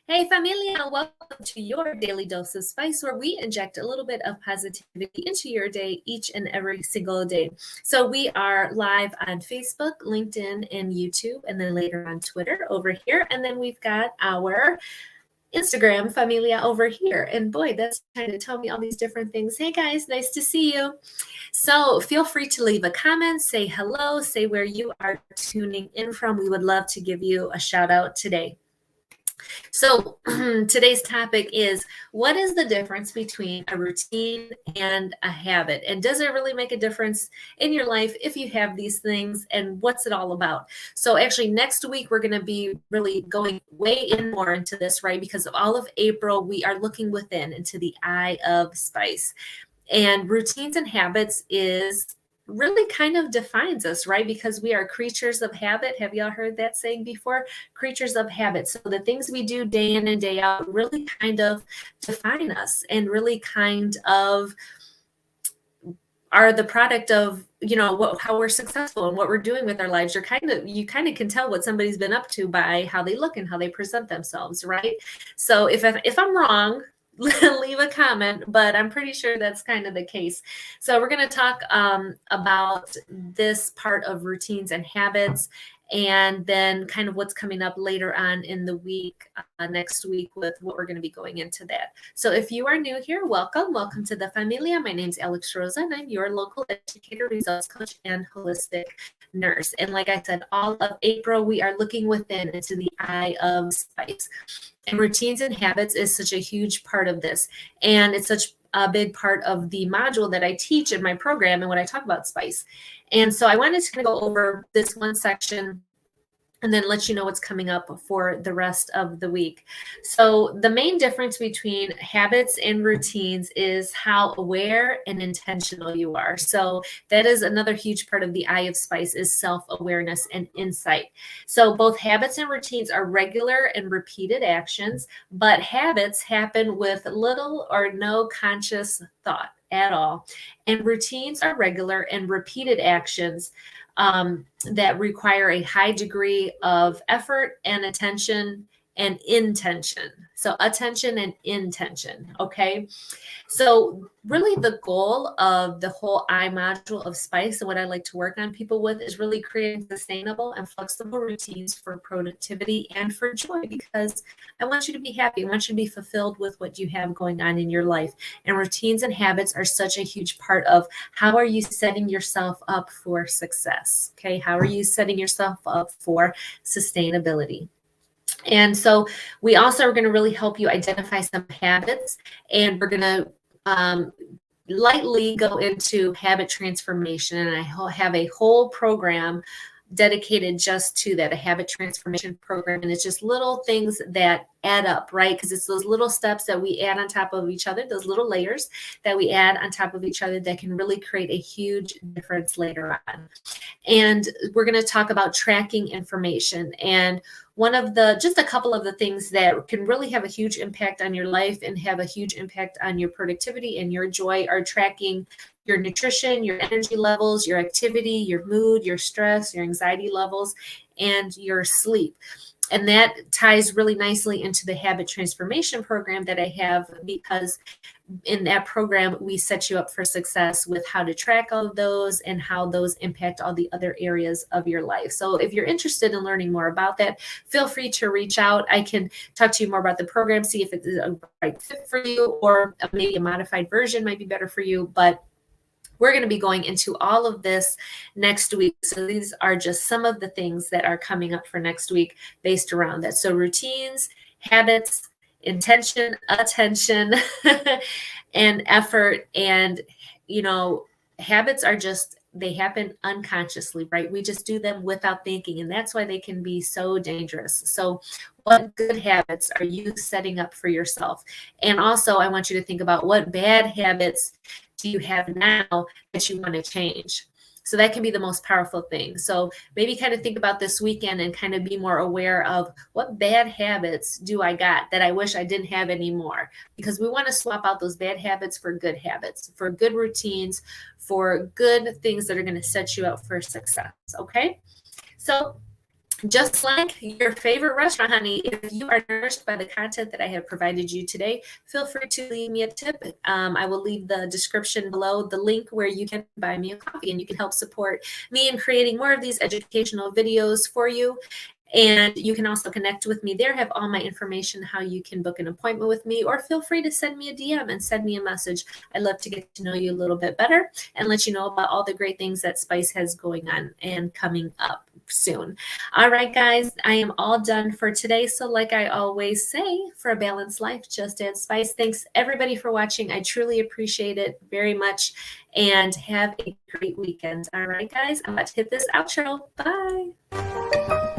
Hey, familia, welcome to your daily dose of spice, where we inject a little bit of positivity into your day each and every single day. So, we are live on Facebook, LinkedIn, and YouTube, and then later on Twitter over here. And then we've got our Instagram familia over here. And boy, that's trying to tell me all these different things. Hey guys, nice to see you. So feel free to leave a comment, say hello, say where you are tuning in from. We would love to give you a shout out today. So today's topic is, what is the difference between a routine and a habit? And does it really make a difference in your life if you have these things? And what's it all about? So actually next week, we're going to be really going way in more into this, right? Because of all of April, we are looking within into the eye of spice. And routines and habits is really kind of defines us, right? Because we are creatures of habit. Have y'all heard that saying before? Creatures of habit. So the things we do day in and day out really kind of define us and really kind of are the product of, how we're successful and what we're doing with our lives. You kind of can tell what somebody's been up to by how they look and how they present themselves, right? So if I'm wrong, leave a comment, but I'm pretty sure that's kind of the case. So we're going to talk about this part of routines and habits, and then kind of what's coming up later on in the week, next week, with what we're going to be going into that. So if you are new here, welcome to the familia. My name's Alex Rosa, and I'm your local educator, results coach, and holistic nurse. And like I said, all of April, we are looking within into the eye of spice. And routines and habits is such a huge part of this. And it's such a big part of the module that I teach in my program and when I talk about spice. And so I wanted to kind of go over this one section and then let you know what's coming up for the rest of the week. So the main difference between habits and routines is how aware and intentional you are. So that is another huge part of the eye of spice, is self-awareness and insight. So both habits and routines are regular and repeated actions, but habits happen with little or no conscious thought at all. And routines are regular and repeated actions that require a high degree of effort and attention and intention. So attention and intention. Okay. So really the goal of the whole I module of spice, and what I like to work on people with, is really creating sustainable and flexible routines for productivity and for joy, because I want you to be happy. I want you to be fulfilled with what you have going on in your life. And routines and habits are such a huge part of how are you setting yourself up for success? Okay. How are you setting yourself up for sustainability? And so we also are going to really help you identify some habits, and we're going to lightly go into habit transformation. And I have a whole program dedicated just to that, a habit transformation program. And it's just little things that add up, right? Because it's those little steps that we add on top of each other, those little layers that we add on top of each other that can really create a huge difference later on. And we're going to talk about tracking information. And just a couple of the things that can really have a huge impact on your life and have a huge impact on your productivity and your joy are tracking your nutrition, your energy levels, your activity, your mood, your stress, your anxiety levels, and your sleep. And that ties really nicely into the habit transformation program that I have, because in that program, we set you up for success with how to track all of those and how those impact all the other areas of your life. So if you're interested in learning more about that, feel free to reach out. I can talk to you more about the program, see if it's a right fit for you, or maybe a modified version might be better for you. But we're going to be going into all of this next week. So these are just some of the things that are coming up for next week based around that. So routines, habits, intention, attention, and effort. And, habits are just, they happen unconsciously, right? We just do them without thinking. And that's why they can be so dangerous. So what good habits are you setting up for yourself? And also, I want you to think about, what bad habits do you have now that you want to change? So that can be the most powerful thing. So maybe kind of think about this weekend and kind of be more aware of, what bad habits do I got that I wish I didn't have anymore? Because we want to swap out those bad habits for good habits, for good routines, for good things that are going to set you up for success. Okay. So Just like your favorite restaurant, honey, if you are nourished by the content that I have provided you today, feel free to leave me a tip. I will leave the description below the link where you can buy me a coffee and you can help support me in creating more of these educational videos for you. And you can also connect with me there, have all my information, how you can book an appointment with me, or feel free to send me a DM and send me a message. I'd love to get to know you a little bit better and let you know about all the great things that Spice has going on and coming up soon. All right, guys, I am all done for today. So like I always say, for a balanced life, just add spice. Thanks everybody for watching. I truly appreciate it very much and have a great weekend. All right, guys, I'm about to hit this outro. Bye.